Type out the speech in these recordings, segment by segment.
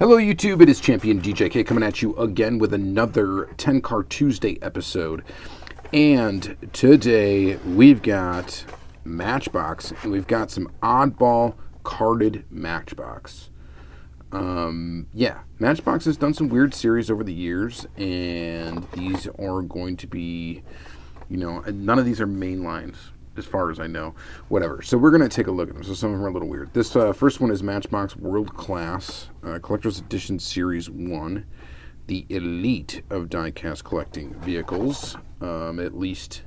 Hello YouTube, it is Championdjk coming at you again with another 10 Car Tuesday episode. And today we've got Matchbox and we've got some Oddball carded Matchbox. Matchbox has done some weird series over the years, and these are going to be, none of these are main lines as far as I know. Whatever. So we're going to take a look at them. So some of them are a little weird. This first one is Matchbox World Class Collector's Edition Series 1. The elite of diecast collecting vehicles, at least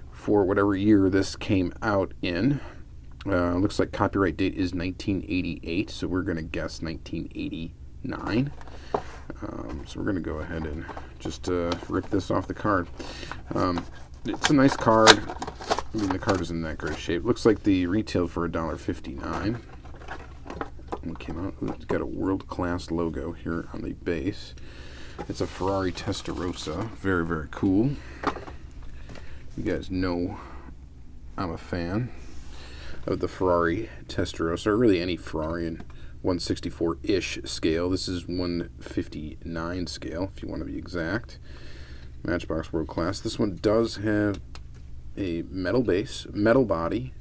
for whatever year this came out in. Looks like copyright date is 1988, so we're going to guess 1989. So we're going to go ahead and just rip this off the card. It's a nice card. I mean, the card is in that great shape. Looks like the retail for $1.59. It came out. It's got a world-class logo here on the base. It's a Ferrari Testarossa. Very, very cool. You guys know I'm a fan of the Ferrari Testarossa, or really any Ferrari in 164-ish scale. This is 159 scale, if you want to be exact. Matchbox World Class. This one does have a metal base, metal body.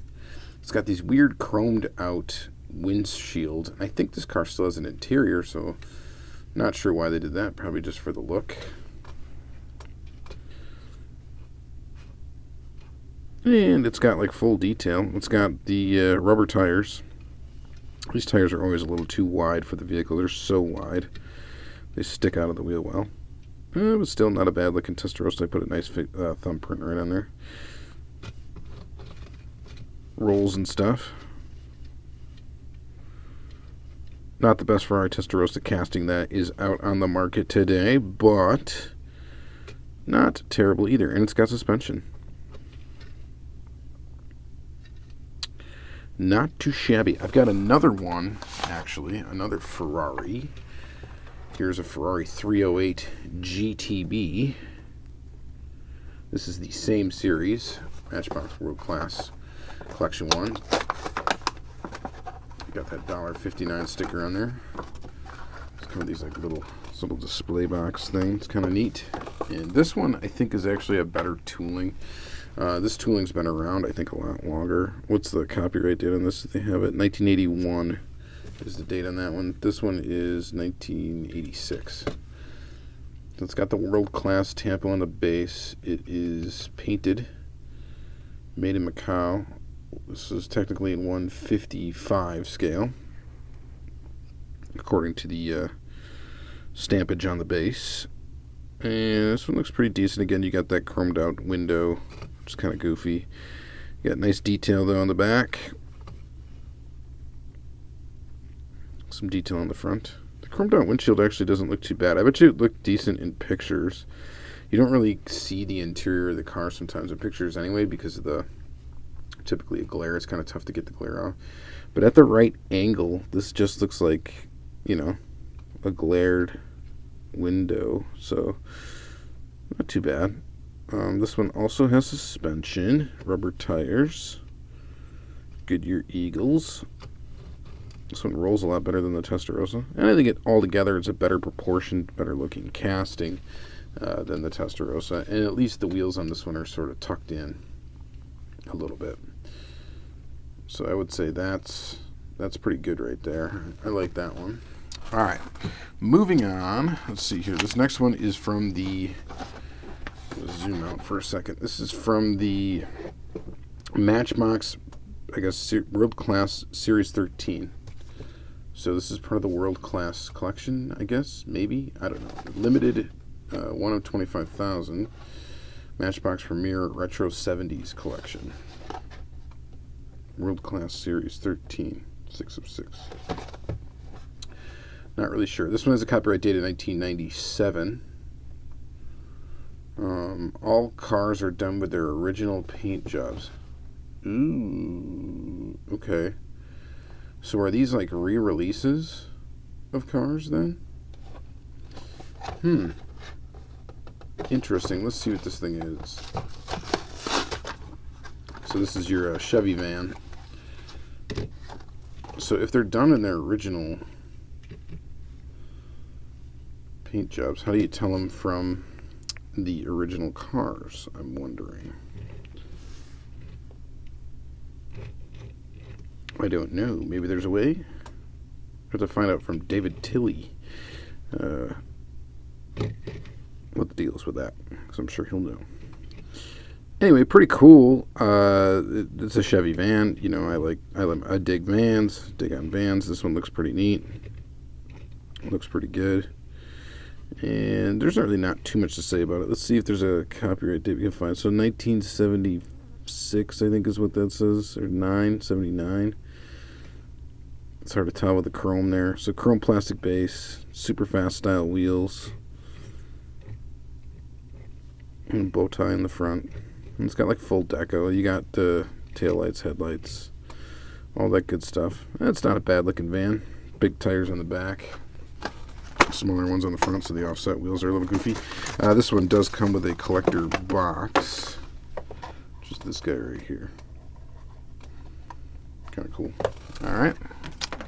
It's got these weird chromed out windshield. I think this car still has an interior, so not sure why they did that. Probably just for the look. And it's got like full detail. It's got the rubber tires. These tires are always a little too wide for the vehicle. They're so wide. They stick out of the wheel well. It was still not a bad looking Testarossa. I put a nice thumbprint right on there. Rolls and stuff. Not the best Ferrari Testarossa casting that is out on the market today, but not terrible either. And it's got suspension. Not too shabby. I've got another one, actually, another Ferrari. Here's a Ferrari 308 GTB. This is the same series, Matchbox World Class Collection 1. Got that $1.59 sticker on there. It's kind of these like little display box thing. It's kind of neat. And this one I think is actually a better tooling. This tooling's been around I think a lot longer. What's the copyright date on this? They have it 1981 is the date on that one. This one is 1986. So it's got the World Class tampo on the base. It is painted, made in Macau. This is technically in 155 scale, according to the stampage on the base. And this one looks pretty decent. Again, you got that chromed out window, which is kind of goofy. You got nice detail though on the back. Some detail on the front. The chromed out windshield actually doesn't look too bad. I bet you it looked decent in pictures. You don't really see the interior of the car sometimes in pictures anyway because of the typically a glare. It's kind of tough to get the glare off. But at the right angle, this just looks like, a glared window. So not too bad. This one also has suspension, rubber tires, Goodyear Eagles. This one rolls a lot better than the Testarossa. And I think it altogether is a better proportioned, better looking casting than the Testarossa. And at least the wheels on this one are sort of tucked in a little bit. So I would say that's pretty good right there. I like that one. All right, moving on. Let's see here. This next one is from the, let's zoom out for a second. This is from the Matchbox, I guess, World Class Series 13. So this is part of the World Class collection, I guess, maybe. I don't know. Limited, 1 of 25,000. Matchbox Premier Retro 70s collection. World Class Series 13, 6 of 6. Not really sure. This one has a copyright date of 1997. All cars are done with their original paint jobs. Ooh, okay. So are these like re-releases of cars then? Interesting. Let's see what this thing is. So this is your Chevy van. So if they're done in their original paint jobs. How do you tell them from the original cars? I'm wondering. I don't know. Maybe there's a way? I have to find out from David Tilley what the deal is with that, because I'm sure he'll know. Anyway, pretty cool. It's a Chevy van. You know, I dig vans, dig on vans. This one looks pretty neat. Looks pretty good. And there's really not too much to say about it. Let's see if there's a copyright date we can find. So 1976, I think is what that says, or 79. It's hard to tell with the chrome there. So chrome plastic base, super fast style wheels, and bow tie in the front. And it's got like full deco. You got tail lights, headlights, all that good stuff. It's not a bad looking van. Big tires on the back, smaller ones on the front, so the offset wheels are a little goofy. This one does come with a collector box, just this guy right here. Kind of cool. All right,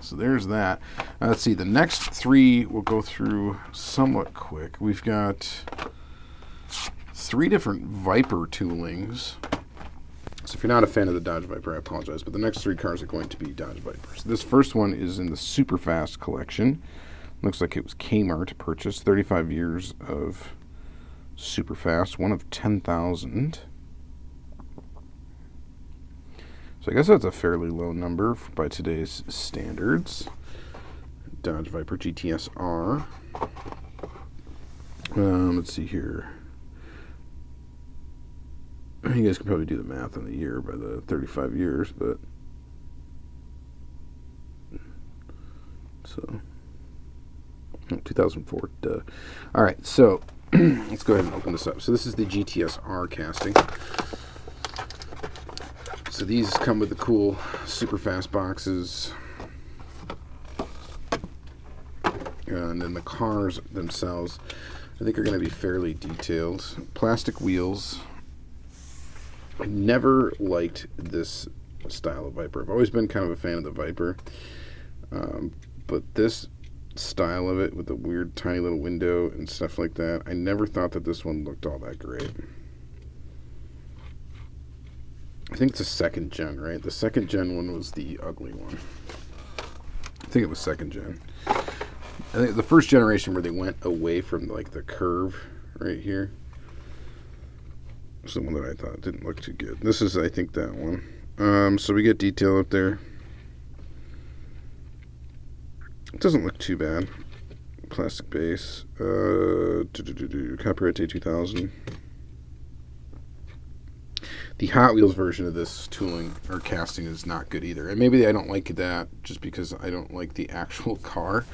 so there's that. Let's see, the next three we'll go through somewhat quick. We've got 3 different Viper toolings. So if you're not a fan of the Dodge Viper, I apologize, but the next 3 cars are going to be Dodge Vipers. This first one is in the Super Fast collection. Looks like it was Kmart purchased. 35 years of Super Fast, one of 10,000. So I guess that's a fairly low number by today's standards. Dodge Viper GTS R. Let's see here. You guys can probably do the math on the year by the 35 years, but so 2004. Duh. All right, so let's go ahead and open this up. So this is the GTS R casting. So these come with the cool super fast boxes, and then the cars themselves, I think, are going to be fairly detailed. Plastic wheels. I never liked this style of Viper. I've always been kind of a fan of the Viper, but this style of it with the weird tiny little window and stuff like that, I never thought that this one looked all that great. I think it's a second gen, right? The second gen one was the ugly one. I think it was second gen. I think the first generation where they went away from like the curve right here, the one that I thought didn't look too good. This is, I think, that one. So we get detail up there. It doesn't look too bad. Plastic base. Copyright date 2000. The Hot Wheels version of this tooling or casting is not good either. And maybe I don't like that just because I don't like the actual car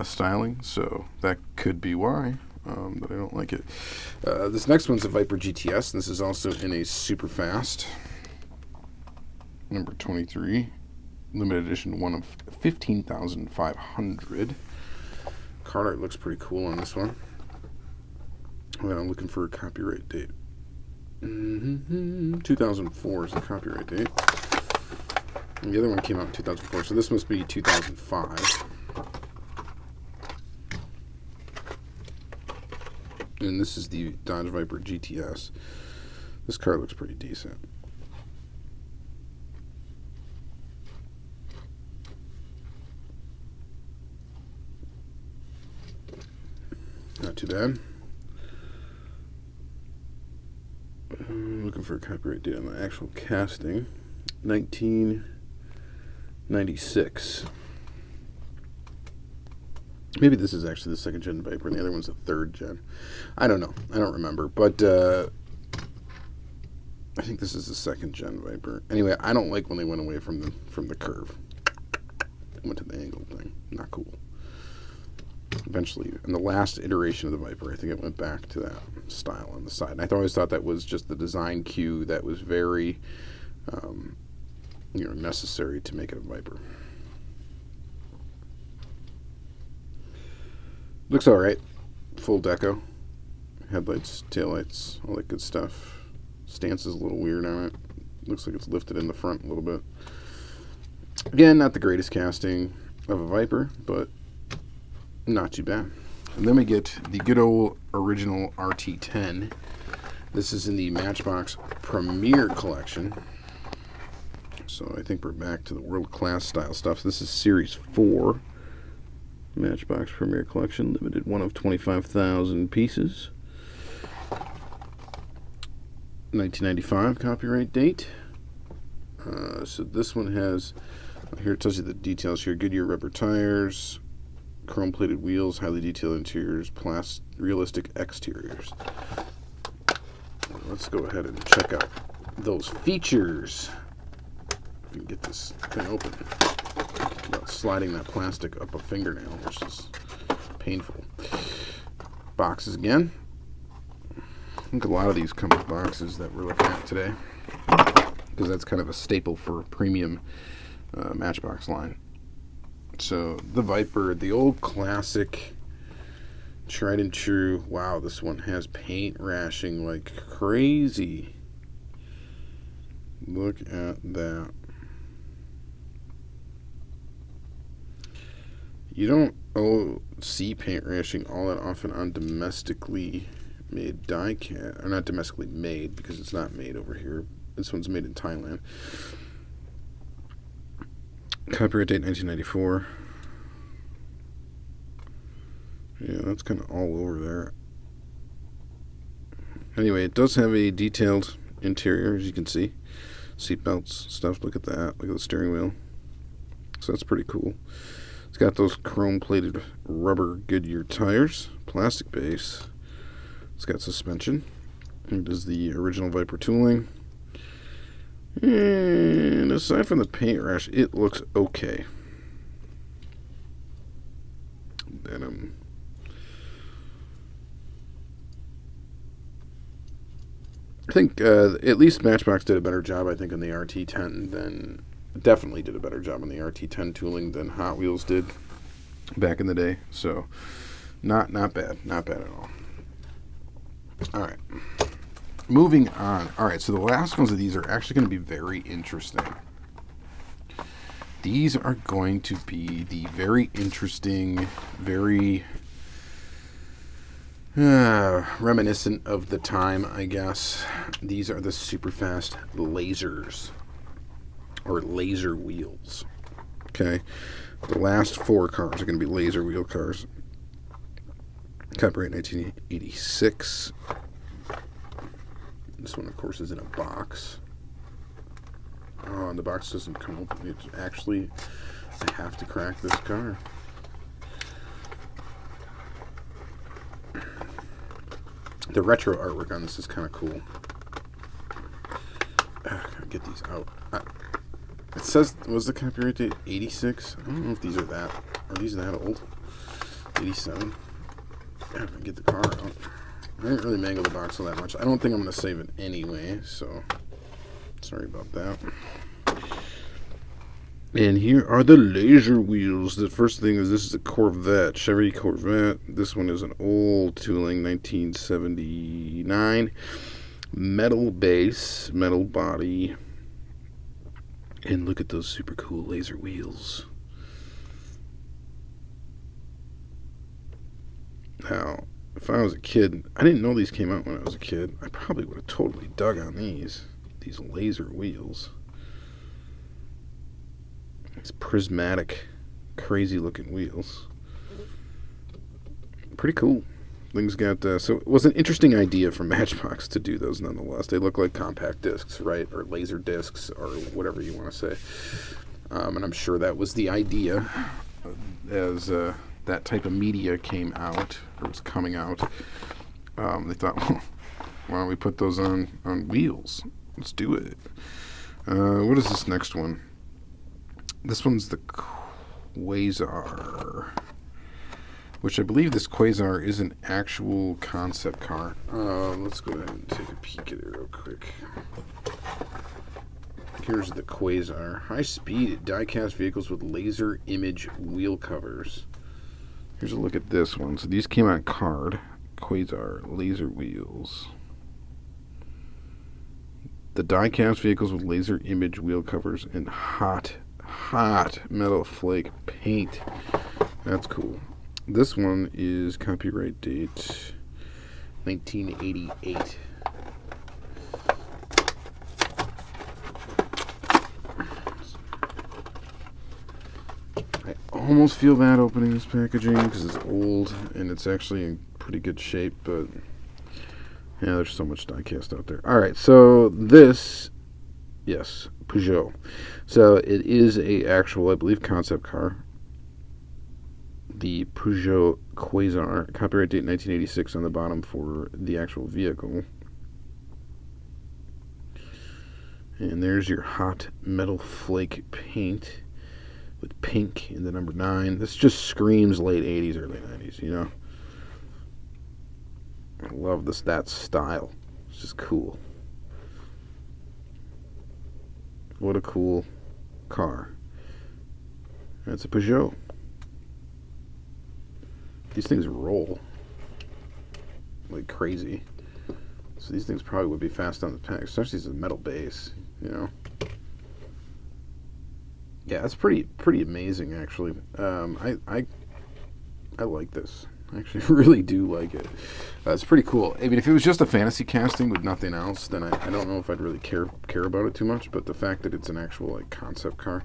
styling. So that could be why. But I don't like it. This next one's a Viper GTS, and this is also in a super fast number 23, limited edition, one of 15,500. Card art looks pretty cool on this one. Well, I'm looking for a copyright date. 2004 is the copyright date. And the other one came out in 2004, so this must be 2005. And this is the Dodge Viper GTS. This car looks pretty decent. Not too bad. I'm looking for a copyright date on the actual casting. 1996. Maybe this is actually the second gen Viper and the other one's the third gen. I don't know. I don't remember. But I think this is the second gen Viper. Anyway, I don't like when they went away from the curve. They went to the angle thing. Not cool. Eventually, in the last iteration of the Viper, I think it went back to that style on the side. And I always thought that was just the design cue that was very necessary to make it a Viper. Looks alright. Full deco. Headlights, taillights, all that good stuff. Stance is a little weird on it. Looks like it's lifted in the front a little bit. Again, not the greatest casting of a Viper, but not too bad. And then we get the good old original RT10. This is in the Matchbox Premier Collection. So I think we're back to the world-class style stuff. So this is Series 4. Matchbox Premier Collection. Limited one of 25,000 pieces. 1995 copyright date. So this one has, here it tells you the details here. Goodyear rubber tires, chrome-plated wheels, highly detailed interiors, realistic exteriors. Let's go ahead and check out those features. If we can get this thing open without sliding that plastic up a fingernail, which is painful. Boxes again. I think a lot of these come with boxes that we're looking at today, because that's kind of a staple for a premium Matchbox line. So the Viper, the old classic, tried and true. Wow, this one has paint rashing like crazy. Look at that. You don't see paint rashing all that often on domestically made diecast, or not domestically made because it's not made over here. This one's made in Thailand. Copyright date 1994. Yeah, that's kind of all over there. Anyway, it does have a detailed interior, as you can see. Seat belts, stuff. Look at that. Look at the steering wheel. So that's pretty cool. It's got those chrome-plated rubber Goodyear tires, plastic base. It's got suspension. It is the original Viper tooling. And aside from the paint rash, it looks okay. Denim. I think at least Matchbox did a better job, I think, on the RT10 than... Definitely did a better job on the RT10 tooling than Hot Wheels did back in the day. So, not bad. Not bad at all. Alright. Moving on. Alright, so the last ones of these are actually going to be very interesting. These are going to be the very interesting, very reminiscent of the time, I guess. These are the super fast lasers, or laser wheels. Okay, the last 4 cars are going to be laser wheel cars. Copyright 1986. This one, of course, is in a box. Oh, and the box doesn't come open. It's actually, I have to crack this car. The retro artwork on this is kind of cool. Gotta get these out. It says, was the copyright date 86? I don't know if these are that old. 87. Gotta get the car out. I didn't really mangle the box all that much. I don't think I'm going to save it anyway, so sorry about that. And here are the laser wheels. The first thing is, this is a Corvette, Chevy Corvette. This one is an old tooling, 1979. Metal base, metal body. And look at those super cool laser wheels. Now, if I was a kid, I didn't know these came out when I was a kid. I probably would have totally dug on these laser wheels. These prismatic, crazy looking wheels. Pretty cool. Things got, so it was an interesting idea for Matchbox to do those nonetheless. They look like compact discs, right? Or laser discs, or whatever you want to say. And I'm sure that was the idea as that type of media came out, or was coming out. They thought, well, why don't we put those on wheels? Let's do it. What is this next one? This one's the Quasar, which I believe this Quasar is an actual concept car. Let's go ahead and take a peek at it real quick. Here's the Quasar. High-speed diecast vehicles with laser image wheel covers. Here's a look at this one. So these came on card. Quasar laser wheels. The diecast vehicles with laser image wheel covers and hot metal flake paint. That's cool. This one is copyright date 1988. I almost feel bad opening this packaging because it's old and it's actually in pretty good shape, but yeah, there's so much diecast out there. Alright, so this, yes, Peugeot. So it is a actual, I believe, concept car. The Peugeot Quasar, copyright date 1986 on the bottom for the actual vehicle. And there's your hot metal flake paint with pink in the number 9. This just screams late 80s, early 90s, you know? I love that style. It's just cool. What a cool car. That's a Peugeot. These things roll like crazy. So these things probably would be fast on the pack, especially as a metal base, you know? Yeah, it's pretty amazing, actually. I like this. I actually really do like it. It's pretty cool. I mean, if it was just a fantasy casting with nothing else, then I don't know if I'd really care about it too much. But the fact that it's an actual like concept car,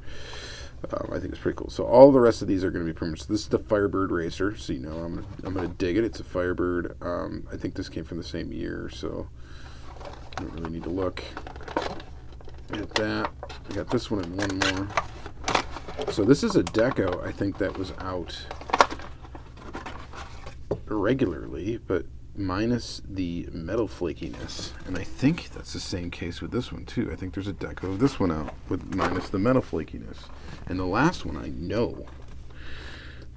I think it's pretty cool. So all the rest of these are going to be pretty much. This is the Firebird Racer, so you know I'm gonna dig it. It's a Firebird. I think this came from the same year, so I don't really need to look at that. I got this one and one more. So this is a deco, I think, that was out regularly, but minus the metal flakiness. And I think that's the same case with this one, too. I think there's a deco of this one out with minus the metal flakiness. And the last one, I know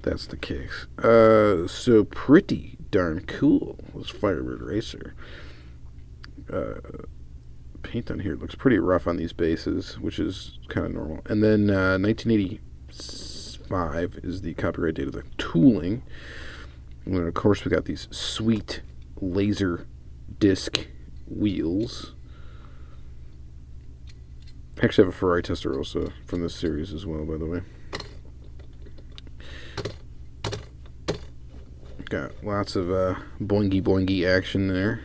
that's the case. So pretty darn cool, this Firebird Racer. Paint on here looks pretty rough on these bases, which is kind of normal. And then 1985 is the copyright date of the tooling. And then, of course, we got these sweet laser disc wheels. I actually have a Ferrari Testarossa from this series as well, by the way. Got lots of boingy boingy action there.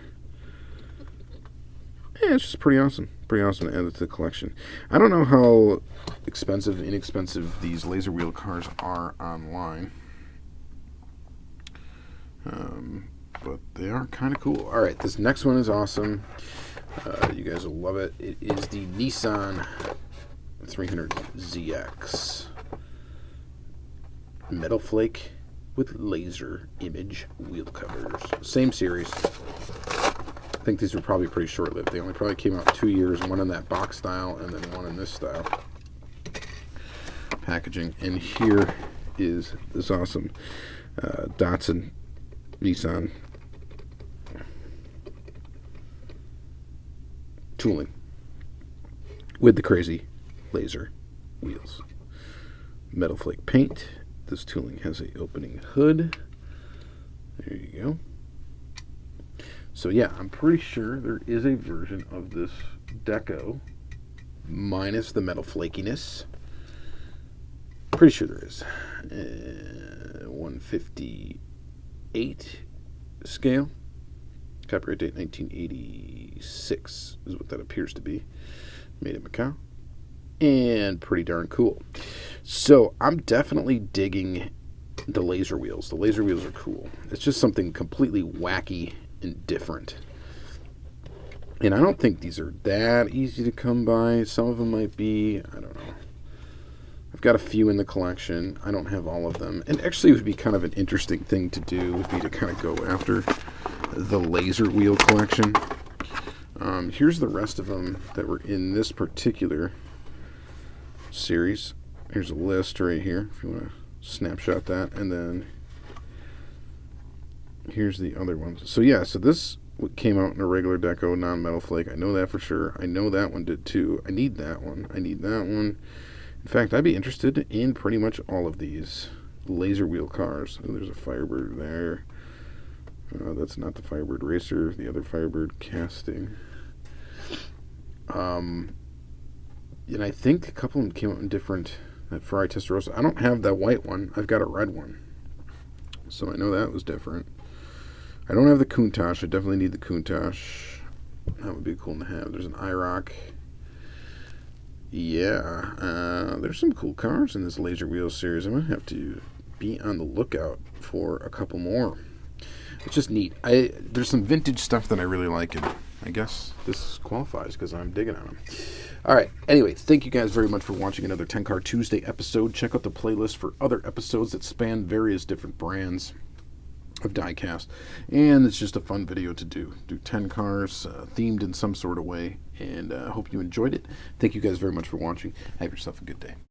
Yeah, it's just pretty awesome. Pretty awesome to add it to the collection. I don't know how expensive, inexpensive these laser wheel cars are online. But they are kind of cool. Alright, this next one is awesome. You guys will love it. It is the Nissan 300ZX. Metal flake with laser image wheel covers. Same series. I think these were probably pretty short-lived. They only probably came out 2 years, one in that box style and then one in this style packaging. And here is this awesome Datsun Nissan tooling with the crazy laser wheels. Metal flake paint. This tooling has a opening hood. There you go. So yeah, I'm pretty sure there is a version of this deco minus the metal flakiness. Pretty sure there is. 158 scale. Copyright date 1986 is what that appears to be. Made in Macau. And pretty darn cool. So I'm definitely digging the laser wheels. The laser wheels are cool. It's just something completely wacky and different. And I don't think these are that easy to come by. Some of them might be. I don't know. I've got a few in the collection. I don't have all of them. And actually it would be kind of an interesting thing to do, would be to kind of go after the laser wheel collection. Here's the rest of them that were in this particular series. Here's a list right here if you want to snapshot that. And then here's the other ones. So yeah, so this came out in a regular deco, non-metal flake. I know that for sure. I know that one did too. I need that one. I need that one. In fact, I'd be interested in pretty much all of these laser wheel cars. Oh, there's a Firebird there. That's not the Firebird Racer. The other Firebird casting. And I think a couple of them came out in different. That Ferrari Testarossa. I don't have that white one. I've got a red one. So I know that was different. I don't have the Countach. I definitely need the Countach. That would be cool to have. There's an IROC. Yeah, there's some cool cars in this Laser Wheel series. I'm going to have to be on the lookout for a couple more. It's just neat. There's some vintage stuff that I really like, and I guess this qualifies because I'm digging on them. All right. Anyway, thank you guys very much for watching another 10 Car Tuesday episode. Check out the playlist for other episodes that span various different brands of diecast, and it's just a fun video to do 10 cars themed in some sort of way, and I hope you enjoyed it. Thank you guys very much for watching. Have yourself a good day.